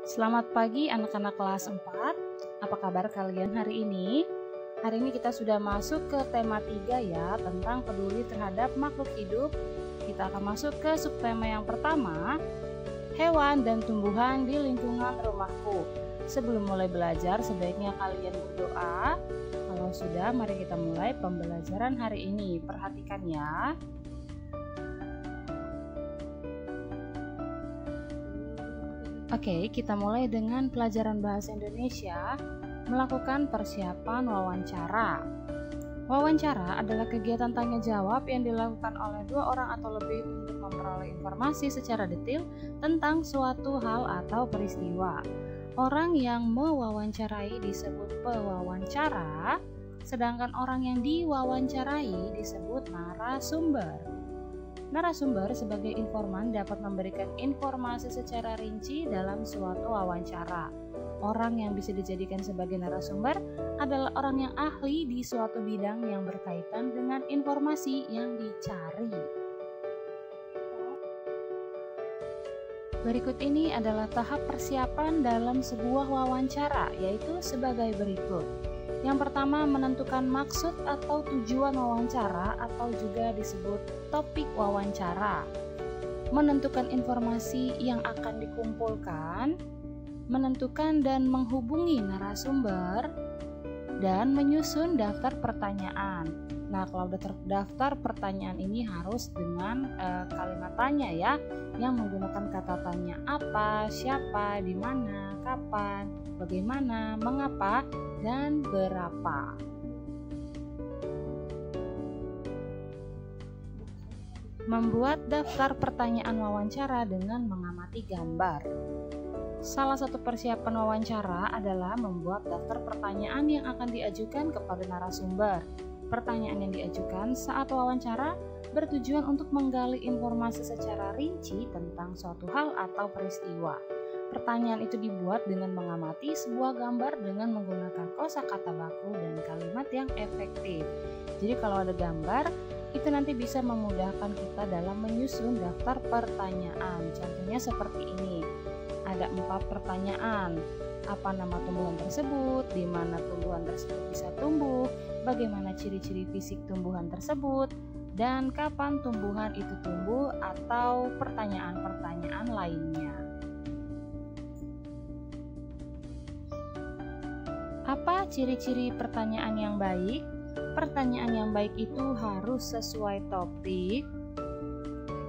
Selamat pagi anak-anak kelas 4. Apa kabar kalian hari ini? Hari ini kita sudah masuk ke tema 3 ya, tentang peduli terhadap makhluk hidup. Kita akan masuk ke subtema yang pertama, hewan dan tumbuhan di lingkungan rumahku. Sebelum mulai belajar, sebaiknya kalian berdoa. Kalau sudah, mari kita mulai pembelajaran hari ini. Perhatikan ya. Oke, kita mulai dengan pelajaran bahasa Indonesia, melakukan persiapan wawancara. Wawancara adalah kegiatan tanya jawab yang dilakukan oleh dua orang atau lebih untuk memperoleh informasi secara detail tentang suatu hal atau peristiwa. Orang yang mewawancarai disebut pewawancara, sedangkan orang yang diwawancarai disebut narasumber. Narasumber sebagai informan dapat memberikan informasi secara rinci dalam suatu wawancara. Orang yang bisa dijadikan sebagai narasumber adalah orang yang ahli di suatu bidang yang berkaitan dengan informasi yang dicari. Berikut ini adalah tahap persiapan dalam sebuah wawancara, yaitu sebagai berikut. Yang pertama, menentukan maksud atau tujuan wawancara atau juga disebut topik wawancara. Menentukan informasi yang akan dikumpulkan, menentukan dan menghubungi narasumber, dan menyusun daftar pertanyaan. Nah, kalau daftar pertanyaan ini harus dengan kalimat tanya ya, yang menggunakan kata tanya apa, siapa, di mana, kapan, bagaimana, mengapa, dan berapa. Membuat daftar pertanyaan wawancara dengan mengamati gambar. Salah satu persiapan wawancara adalah membuat daftar pertanyaan yang akan diajukan kepada narasumber. Pertanyaan yang diajukan saat wawancara bertujuan untuk menggali informasi secara rinci tentang suatu hal atau peristiwa. Pertanyaan itu dibuat dengan mengamati sebuah gambar dengan menggunakan kosakata baku dan kalimat yang efektif. Jadi kalau ada gambar, itu nanti bisa memudahkan kita dalam menyusun daftar pertanyaan. Contohnya seperti ini. Ada 4 pertanyaan. Apa nama tumbuhan tersebut? Di mana tumbuhan tersebut bisa tumbuh? Bagaimana ciri-ciri fisik tumbuhan tersebut? Dan kapan tumbuhan itu tumbuh? Atau pertanyaan-pertanyaan lainnya. Apa ciri-ciri pertanyaan yang baik? Pertanyaan yang baik itu harus sesuai topik,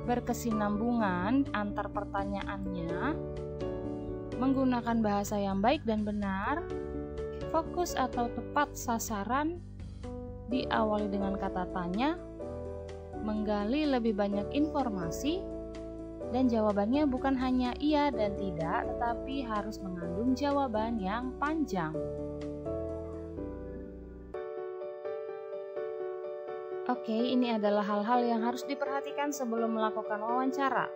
berkesinambungan antar pertanyaannya, menggunakan bahasa yang baik dan benar, fokus atau tepat sasaran, diawali dengan kata tanya, menggali lebih banyak informasi, dan jawabannya bukan hanya iya dan tidak, tetapi harus mengandung jawaban yang panjang. Oke, ini adalah hal-hal yang harus diperhatikan sebelum melakukan wawancara.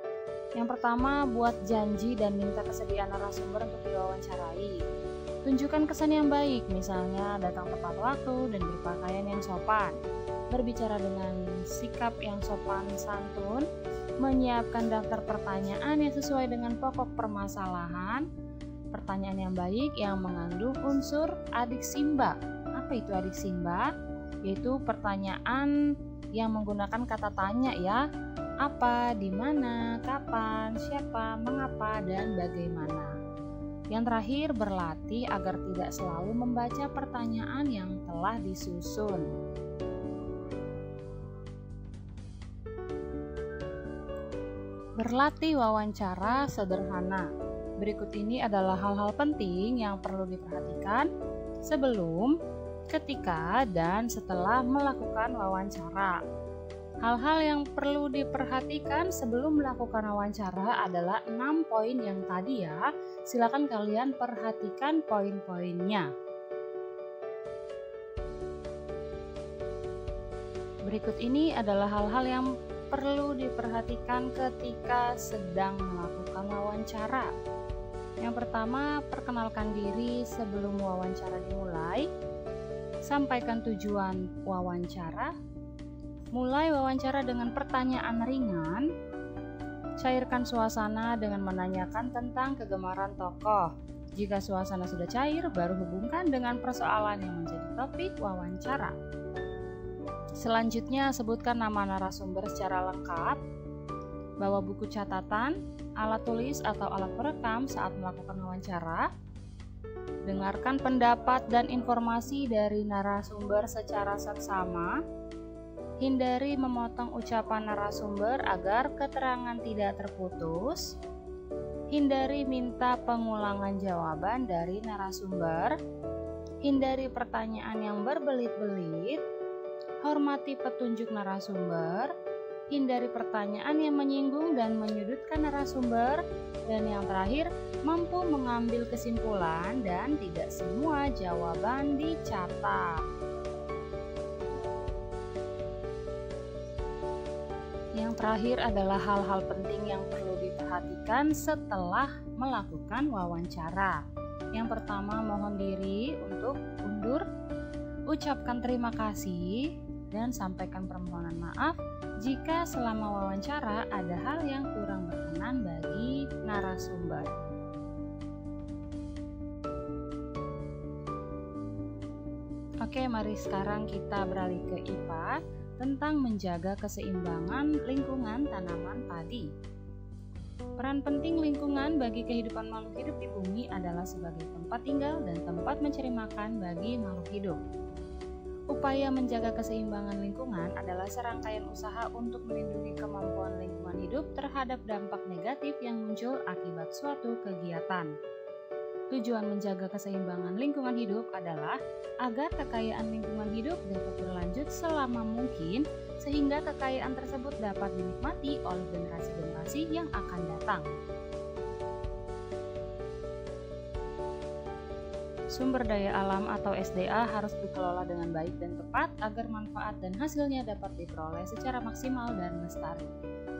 Yang pertama, buat janji dan minta kesediaan narasumber untuk diwawancarai. Tunjukkan kesan yang baik, misalnya datang tepat waktu dan berpakaian yang sopan. Berbicara dengan sikap yang sopan santun, menyiapkan daftar pertanyaan yang sesuai dengan pokok permasalahan, pertanyaan yang baik yang mengandung unsur adiksimba. Apa itu adiksimba? Yaitu pertanyaan yang menggunakan kata tanya ya. Apa, di mana, kapan, siapa, mengapa, dan bagaimana. Yang terakhir, berlatih agar tidak selalu membaca pertanyaan yang telah disusun. Berlatih wawancara sederhana. Berikut ini adalah hal-hal penting yang perlu diperhatikan sebelum, ketika, dan setelah melakukan wawancara. Hal-hal yang perlu diperhatikan sebelum melakukan wawancara adalah 6 poin yang tadi ya. Silakan kalian perhatikan poin-poinnya. Berikut ini adalah hal-hal yang perlu diperhatikan ketika sedang melakukan wawancara. Yang pertama, perkenalkan diri sebelum wawancara dimulai. Sampaikan tujuan wawancara. Mulai wawancara dengan pertanyaan ringan. Cairkan suasana dengan menanyakan tentang kegemaran tokoh. Jika suasana sudah cair, baru hubungkan dengan persoalan yang menjadi topik wawancara. Selanjutnya, sebutkan nama narasumber secara lengkap. Bawa buku catatan, alat tulis atau alat perekam saat melakukan wawancara. Dengarkan pendapat dan informasi dari narasumber secara seksama. Hindari memotong ucapan narasumber agar keterangan tidak terputus. Hindari minta pengulangan jawaban dari narasumber. Hindari pertanyaan yang berbelit-belit. Hormati petunjuk narasumber. Hindari pertanyaan yang menyinggung dan menyudutkan narasumber. Dan yang terakhir, mampu mengambil kesimpulan dan tidak semua jawaban dicatat. Yang terakhir adalah hal-hal penting yang perlu diperhatikan setelah melakukan wawancara. Yang pertama, mohon diri untuk undur, ucapkan terima kasih, dan sampaikan permohonan maaf jika selama wawancara ada hal yang kurang berkenan bagi narasumber. Oke, mari sekarang kita beralih ke IPA tentang menjaga keseimbangan lingkungan tanaman padi. Peran penting lingkungan bagi kehidupan makhluk hidup di bumi adalah sebagai tempat tinggal dan tempat mencari makan bagi makhluk hidup. Upaya menjaga keseimbangan lingkungan adalah serangkaian usaha untuk melindungi kemampuan lingkungan hidup terhadap dampak negatif yang muncul akibat suatu kegiatan. Tujuan menjaga keseimbangan lingkungan hidup adalah agar kekayaan lingkungan hidup dapat berlanjut selama mungkin, sehingga kekayaan tersebut dapat dinikmati oleh generasi-generasi yang akan datang. Sumber daya alam atau SDA harus dikelola dengan baik dan tepat agar manfaat dan hasilnya dapat diperoleh secara maksimal dan lestari.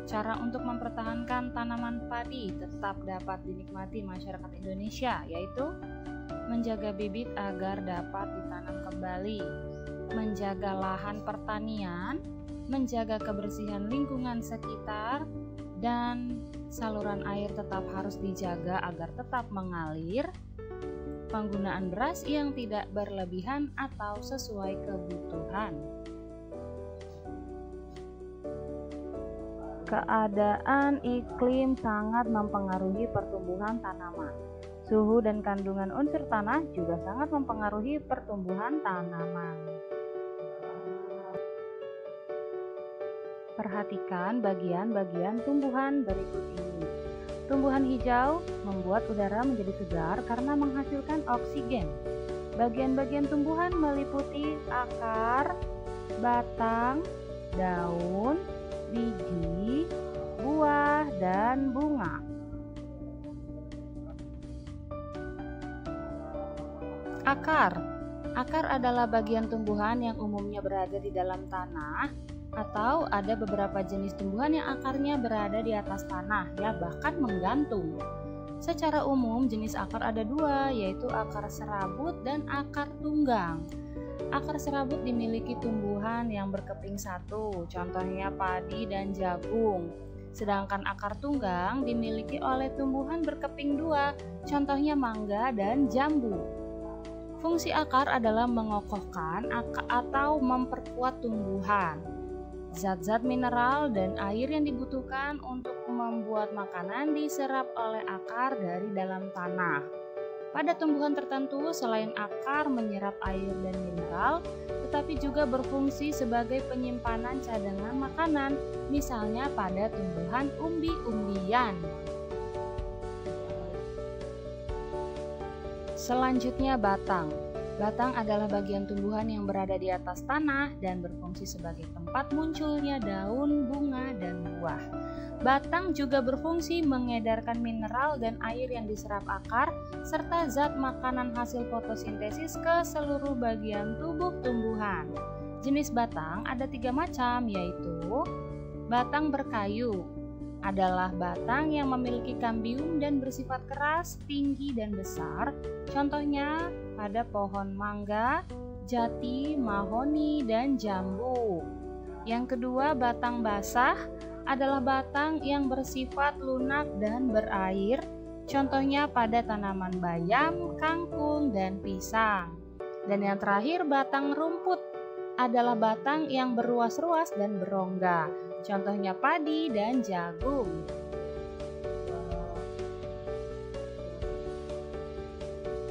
Cara untuk mempertahankan tanaman padi tetap dapat dinikmati masyarakat Indonesia, yaitu menjaga bibit agar dapat ditanam kembali, menjaga lahan pertanian, menjaga kebersihan lingkungan sekitar, dan saluran air tetap harus dijaga agar tetap mengalir, penggunaan beras yang tidak berlebihan atau sesuai kebutuhan. Keadaan iklim sangat mempengaruhi pertumbuhan tanaman. Suhu dan kandungan unsur tanah juga sangat mempengaruhi pertumbuhan tanaman. Perhatikan bagian-bagian tumbuhan berikut ini. Tumbuhan hijau membuat udara menjadi segar karena menghasilkan oksigen. Bagian-bagian tumbuhan meliputi akar, batang, daun, biji, buah, dan bunga. Akar adalah bagian tumbuhan yang umumnya berada di dalam tanah, atau ada beberapa jenis tumbuhan yang akarnya berada di atas tanah, ya bahkan menggantung. Secara umum jenis akar ada dua, yaitu akar serabut dan akar tunggang. Akar serabut dimiliki tumbuhan yang berkeping satu, contohnya padi dan jagung. Sedangkan akar tunggang dimiliki oleh tumbuhan berkeping dua, contohnya mangga dan jambu. Fungsi akar adalah mengokohkan atau memperkuat tumbuhan. Zat-zat mineral dan air yang dibutuhkan untuk membuat makanan diserap oleh akar dari dalam tanah. Pada tumbuhan tertentu, selain akar menyerap air dan mineral, tetapi juga berfungsi sebagai penyimpanan cadangan makanan, misalnya pada tumbuhan umbi-umbian. Selanjutnya batang. Batang adalah bagian tumbuhan yang berada di atas tanah dan berfungsi sebagai tempat munculnya daun, bunga, dan buah. Batang juga berfungsi mengedarkan mineral dan air yang diserap akar, serta zat makanan hasil fotosintesis ke seluruh bagian tubuh tumbuhan. Jenis batang ada 3 macam, yaitu batang berkayu. Adalah batang yang memiliki kambium dan bersifat keras, tinggi, dan besar. Contohnya pada pohon mangga, jati, mahoni, dan jambu. Yang kedua, batang basah adalah batang yang bersifat lunak dan berair, contohnya pada tanaman bayam, kangkung, dan pisang. Dan yang terakhir, batang rumput adalah batang yang berruas-ruas dan berongga, contohnya padi dan jagung.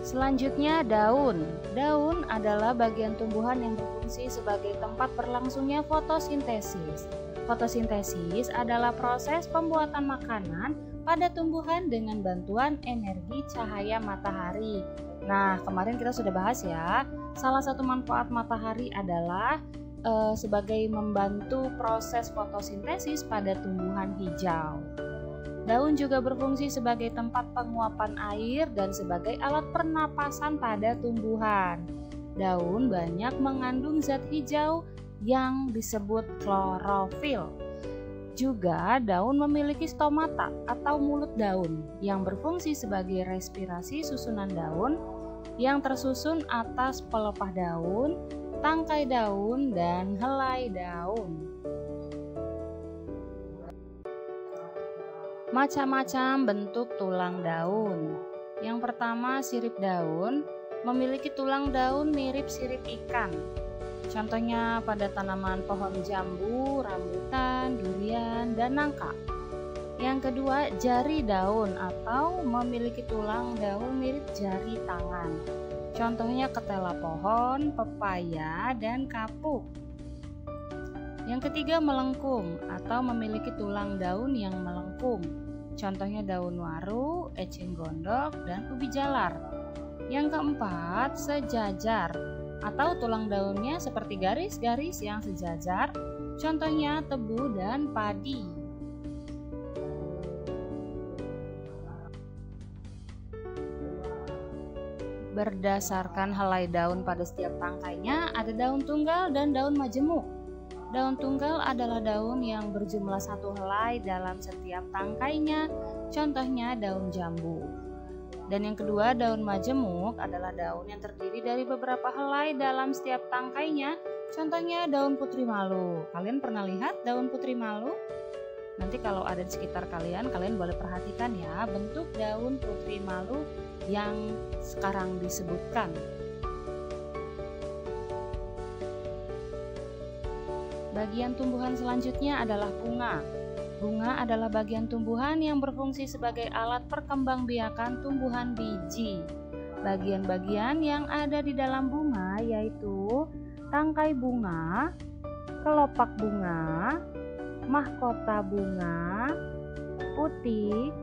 Selanjutnya daun. Daun adalah bagian tumbuhan yang berfungsi sebagai tempat berlangsungnya fotosintesis. Fotosintesis adalah proses pembuatan makanan pada tumbuhan dengan bantuan energi cahaya matahari. Nah, kemarin kita sudah bahas ya, salah satu manfaat matahari adalah sebagai membantu proses fotosintesis pada tumbuhan hijau. Daun juga berfungsi sebagai tempat penguapan air dan sebagai alat pernapasan pada tumbuhan. Daun banyak mengandung zat hijau yang disebut klorofil. Juga daun memiliki stomata atau mulut daun yang berfungsi sebagai respirasi susunan daun yang tersusun atas pelepah daun, tangkai daun, dan helai daun. Macam-macam bentuk tulang daun. Yang pertama, sirip daun memiliki tulang daun mirip sirip ikan. Contohnya pada tanaman pohon jambu, rambutan, durian, dan nangka. Yang kedua, jari daun atau memiliki tulang daun mirip jari tangan. Contohnya ketela pohon, pepaya, dan kapuk. Yang ketiga, melengkung atau memiliki tulang daun yang melengkung. Contohnya daun waru, eceng gondok, dan ubi jalar. Yang keempat, sejajar atau tulang daunnya seperti garis-garis yang sejajar. Contohnya tebu dan padi. Berdasarkan helai daun pada setiap tangkainya, ada daun tunggal dan daun majemuk. Daun tunggal adalah daun yang berjumlah satu helai dalam setiap tangkainya, contohnya daun jambu. Dan yang kedua, daun majemuk adalah daun yang terdiri dari beberapa helai dalam setiap tangkainya, contohnya daun putri malu. Kalian pernah lihat daun putri malu? Nanti kalau ada di sekitar kalian boleh perhatikan ya bentuk daun putri malu yang sekarang disebutkan. Bagian tumbuhan selanjutnya adalah bunga. Bunga adalah bagian tumbuhan yang berfungsi sebagai alat perkembangbiakan tumbuhan biji. Bagian-bagian yang ada di dalam bunga yaitu tangkai bunga, kelopak bunga, mahkota bunga, putik,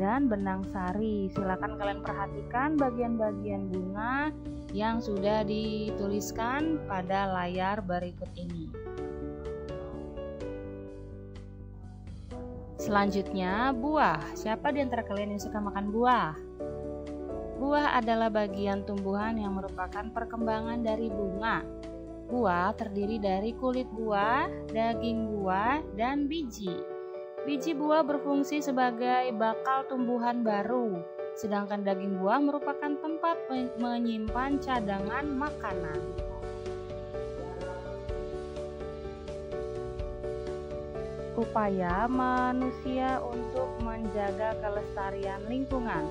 dan benang sari. Silakan kalian perhatikan bagian-bagian bunga yang sudah dituliskan pada layar berikut ini. Selanjutnya, buah. Siapa di antara kalian yang suka makan buah? Buah adalah bagian tumbuhan yang merupakan perkembangan dari bunga. Buah terdiri dari kulit buah, daging buah, dan biji. Biji buah berfungsi sebagai bakal tumbuhan baru, sedangkan daging buah merupakan tempat menyimpan cadangan makanan. Upaya manusia untuk menjaga kelestarian lingkungan.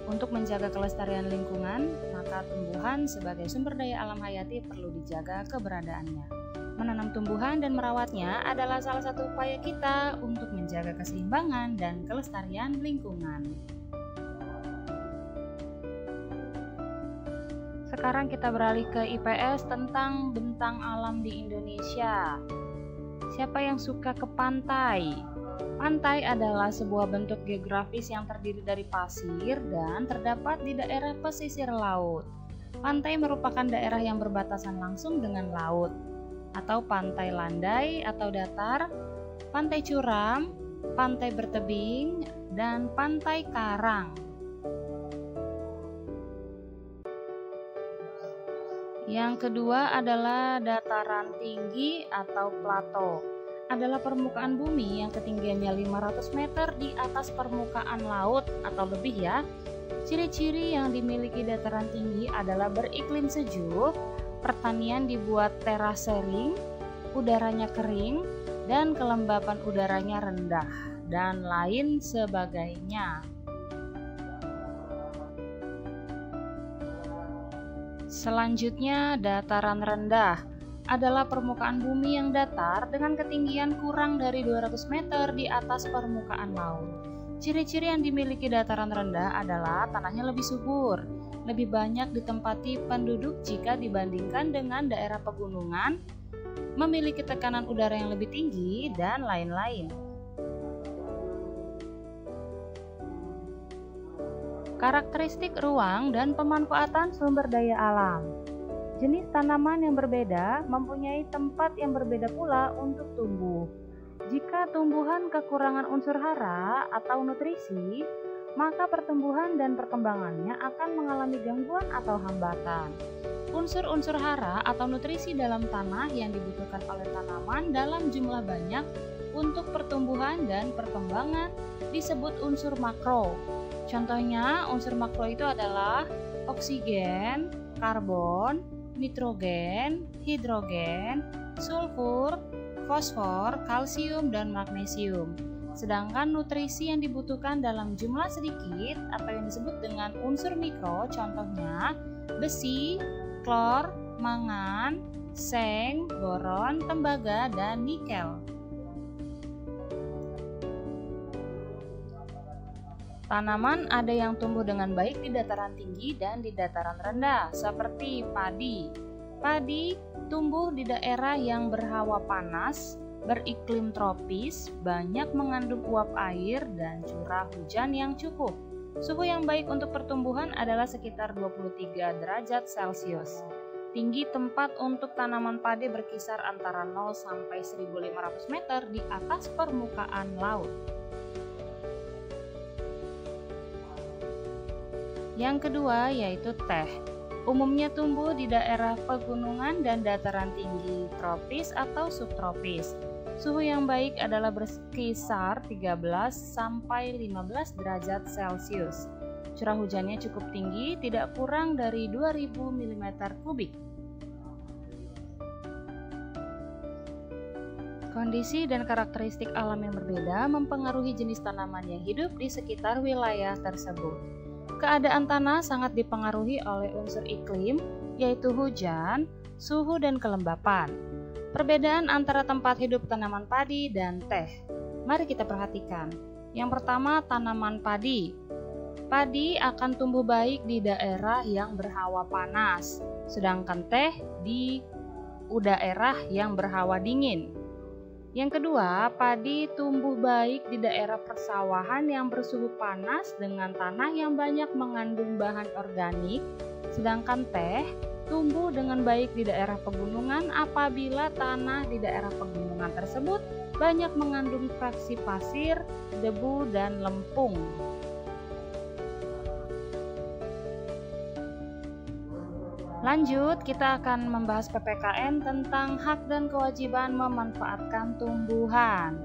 Untuk menjaga kelestarian lingkungan, maka tumbuhan sebagai sumber daya alam hayati perlu dijaga keberadaannya. Menanam tumbuhan dan merawatnya adalah salah satu upaya kita untuk menjaga keseimbangan dan kelestarian lingkungan. Sekarang kita beralih ke IPS tentang bentang alam di Indonesia. Siapa yang suka ke pantai? Pantai adalah sebuah bentuk geografis yang terdiri dari pasir dan terdapat di daerah pesisir laut. Pantai merupakan daerah yang berbatasan langsung dengan laut, atau pantai landai atau datar, pantai curam, pantai bertebing, dan pantai karang. Yang kedua adalah dataran tinggi atau plato. Adalah permukaan bumi yang ketinggiannya 500 meter di atas permukaan laut atau lebih ya. Ciri-ciri yang dimiliki dataran tinggi adalah beriklim sejuk, pertanian dibuat terasering, udaranya kering, dan kelembapan udaranya rendah, dan lain sebagainya. Selanjutnya, dataran rendah adalah permukaan bumi yang datar dengan ketinggian kurang dari 200 meter di atas permukaan laut. Ciri-ciri yang dimiliki dataran rendah adalah tanahnya lebih subur, lebih banyak ditempati penduduk jika dibandingkan dengan daerah pegunungan, memiliki tekanan udara yang lebih tinggi, dan lain-lain. Karakteristik ruang dan pemanfaatan sumber daya alam. Jenis tanaman yang berbeda mempunyai tempat yang berbeda pula untuk tumbuh. Jika tumbuhan kekurangan unsur hara atau nutrisi, maka pertumbuhan dan perkembangannya akan mengalami gangguan atau hambatan. Unsur-unsur hara atau nutrisi dalam tanah yang dibutuhkan oleh tanaman dalam jumlah banyak untuk pertumbuhan dan perkembangan disebut unsur makro. Contohnya, unsur makro itu adalah oksigen, karbon, nitrogen, hidrogen, sulfur, fosfor, kalsium, dan magnesium. Sedangkan nutrisi yang dibutuhkan dalam jumlah sedikit atau yang disebut dengan unsur mikro, contohnya besi, klor, mangan, seng, boron, tembaga, dan nikel. Tanaman ada yang tumbuh dengan baik di dataran tinggi dan di dataran rendah, seperti padi. Padi tumbuh di daerah yang berhawa panas, beriklim tropis, banyak mengandung uap air, dan curah hujan yang cukup. Suhu yang baik untuk pertumbuhan adalah sekitar 23 derajat Celcius. Tinggi tempat untuk tanaman padi berkisar antara 0 sampai 1.500 meter di atas permukaan laut. Yang kedua yaitu teh. Umumnya tumbuh di daerah pegunungan dan dataran tinggi tropis atau subtropis. Suhu yang baik adalah berkisar 13 sampai 15 derajat Celcius. Curah hujannya cukup tinggi, tidak kurang dari 2000 mm kubik. Kondisi dan karakteristik alam yang berbeda mempengaruhi jenis tanaman yang hidup di sekitar wilayah tersebut. Keadaan tanah sangat dipengaruhi oleh unsur iklim, yaitu hujan, suhu, dan kelembapan. Perbedaan antara tempat hidup tanaman padi dan teh. Mari kita perhatikan. Yang pertama, tanaman padi. Padi akan tumbuh baik di daerah yang berhawa panas, sedangkan teh di daerah yang berhawa dingin. Yang kedua, padi tumbuh baik di daerah persawahan yang bersuhu panas dengan tanah yang banyak mengandung bahan organik, sedangkan teh tumbuh dengan baik di daerah pegunungan apabila tanah di daerah pegunungan tersebut banyak mengandung fraksi pasir, debu, dan lempung. Lanjut, kita akan membahas PPKN tentang hak dan kewajiban memanfaatkan tumbuhan.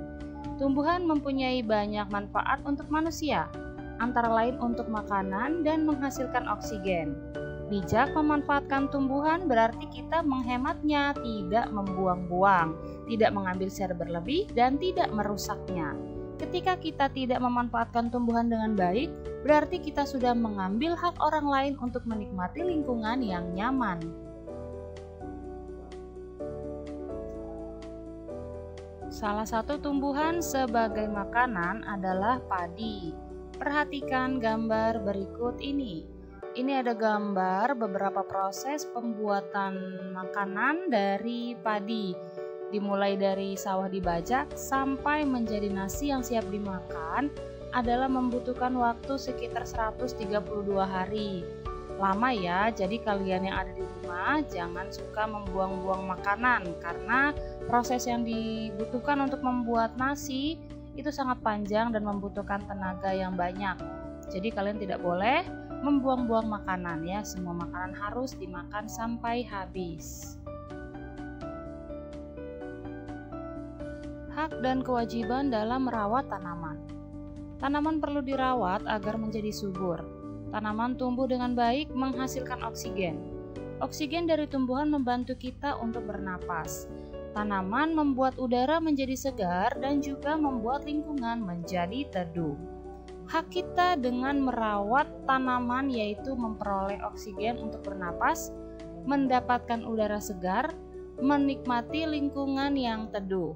Tumbuhan mempunyai banyak manfaat untuk manusia, antara lain untuk makanan dan menghasilkan oksigen. Bijak memanfaatkan tumbuhan berarti kita menghematnya, tidak membuang-buang, tidak mengambil secara berlebih, dan tidak merusaknya. Ketika kita tidak memanfaatkan tumbuhan dengan baik, berarti kita sudah mengambil hak orang lain untuk menikmati lingkungan yang nyaman. Salah satu tumbuhan sebagai makanan adalah padi. Perhatikan gambar berikut ini. Ini ada gambar beberapa proses pembuatan makanan dari padi. Dimulai dari sawah dibajak sampai menjadi nasi yang siap dimakan adalah membutuhkan waktu sekitar 132 hari. Lama ya, jadi kalian yang ada di rumah jangan suka membuang-buang makanan karena proses yang dibutuhkan untuk membuat nasi itu sangat panjang dan membutuhkan tenaga yang banyak. Jadi kalian tidak boleh membuang-buang makanan ya, semua makanan harus dimakan sampai habis. Hak dan kewajiban dalam merawat tanaman. Tanaman perlu dirawat agar menjadi subur. Tanaman tumbuh dengan baik menghasilkan oksigen. Oksigen dari tumbuhan membantu kita untuk bernapas. Tanaman membuat udara menjadi segar dan juga membuat lingkungan menjadi teduh. Hak kita dengan merawat tanaman yaitu memperoleh oksigen untuk bernapas, mendapatkan udara segar, menikmati lingkungan yang teduh.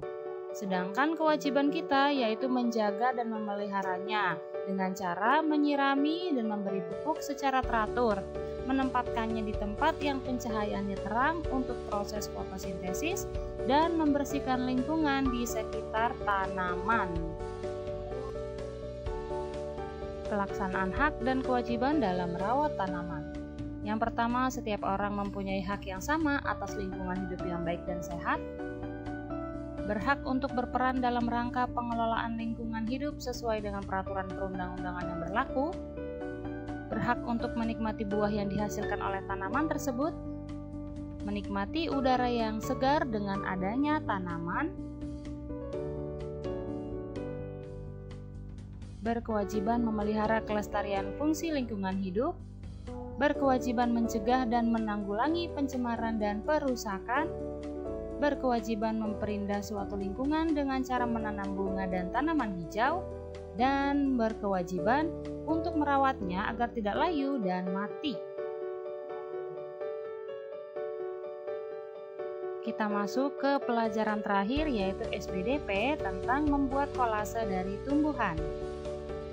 Sedangkan kewajiban kita yaitu menjaga dan memeliharanya dengan cara menyirami dan memberi pupuk secara teratur, menempatkannya di tempat yang pencahayaannya terang untuk proses fotosintesis, dan membersihkan lingkungan di sekitar tanaman. Pelaksanaan hak dan kewajiban dalam merawat tanaman. Yang pertama, setiap orang mempunyai hak yang sama atas lingkungan hidup yang baik dan sehat. Berhak untuk berperan dalam rangka pengelolaan lingkungan hidup sesuai dengan peraturan perundang-undangan yang berlaku. Berhak untuk menikmati buah yang dihasilkan oleh tanaman tersebut. Menikmati udara yang segar dengan adanya tanaman. Berkewajiban memelihara kelestarian fungsi lingkungan hidup. Berkewajiban mencegah dan menanggulangi pencemaran dan perusakan. Berkewajiban memperindah suatu lingkungan dengan cara menanam bunga dan tanaman hijau, dan berkewajiban untuk merawatnya agar tidak layu dan mati. Kita masuk ke pelajaran terakhir yaitu SBDP tentang membuat kolase dari tumbuhan.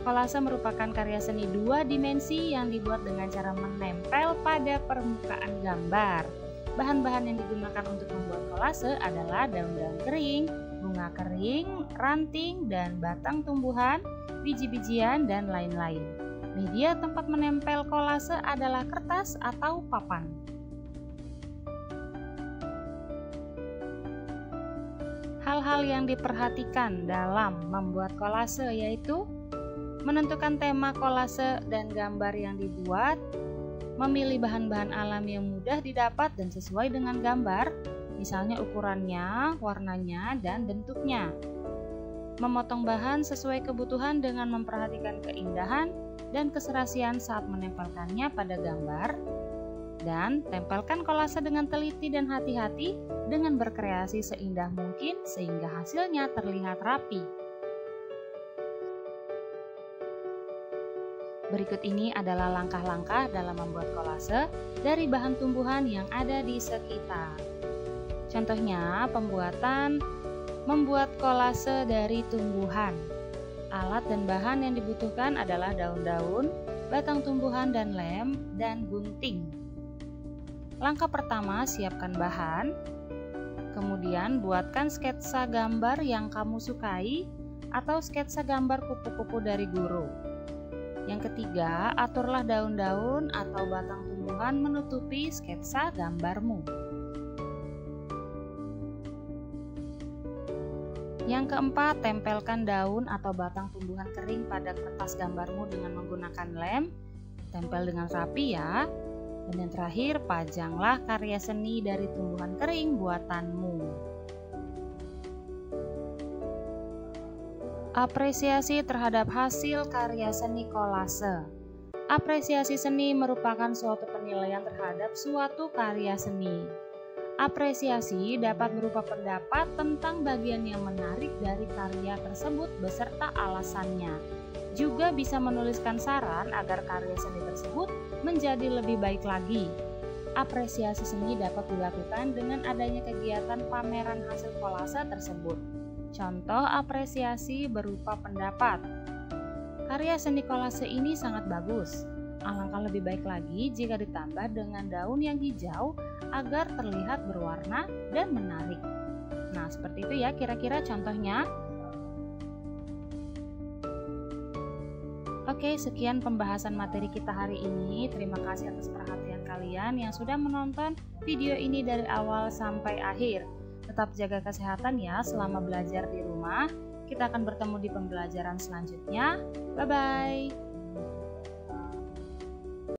Kolase merupakan karya seni 2 dimensi yang dibuat dengan cara menempel pada permukaan gambar. Bahan-bahan yang digunakan untuk membuat kolase adalah daun-daun kering, bunga kering, ranting dan batang tumbuhan, biji-bijian, dan lain-lain. Media tempat menempel kolase adalah kertas atau papan. Hal-hal yang diperhatikan dalam membuat kolase yaitu menentukan tema kolase dan gambar yang dibuat, memilih bahan-bahan alam yang mudah didapat dan sesuai dengan gambar, misalnya ukurannya, warnanya, dan bentuknya. Memotong bahan sesuai kebutuhan dengan memperhatikan keindahan dan keserasian saat menempelkannya pada gambar. Dan tempelkan kolase dengan teliti dan hati-hati dengan berkreasi seindah mungkin sehingga hasilnya terlihat rapi. Berikut ini adalah langkah-langkah dalam membuat kolase dari bahan tumbuhan yang ada di sekitar. Contohnya, membuat kolase dari tumbuhan. Alat dan bahan yang dibutuhkan adalah daun-daun, batang tumbuhan dan lem, dan gunting. Langkah pertama, siapkan bahan. Kemudian, buatkan sketsa gambar yang kamu sukai atau sketsa gambar kupu-kupu dari guru. Yang ketiga, aturlah daun-daun atau batang tumbuhan menutupi sketsa gambarmu. Yang keempat, tempelkan daun atau batang tumbuhan kering pada kertas gambarmu dengan menggunakan lem. Tempel dengan rapi ya. Dan yang terakhir, pajanglah karya seni dari tumbuhan kering buatanmu. Apresiasi terhadap hasil karya seni kolase. Apresiasi seni merupakan suatu penilaian terhadap suatu karya seni. Apresiasi dapat berupa pendapat tentang bagian yang menarik dari karya tersebut beserta alasannya. Juga bisa menuliskan saran agar karya seni tersebut menjadi lebih baik lagi. Apresiasi seni dapat dilakukan dengan adanya kegiatan pameran hasil kolase tersebut. Contoh apresiasi berupa pendapat. Karya seni kolase ini sangat bagus. Alangkah lebih baik lagi jika ditambah dengan daun yang hijau agar terlihat berwarna dan menarik. Nah, seperti itu ya kira-kira contohnya. Oke, sekian pembahasan materi kita hari ini. Terima kasih atas perhatian kalian yang sudah menonton video ini dari awal sampai akhir. Tetap jaga kesehatan ya selama belajar di rumah. Kita akan bertemu di pembelajaran selanjutnya. Bye-bye.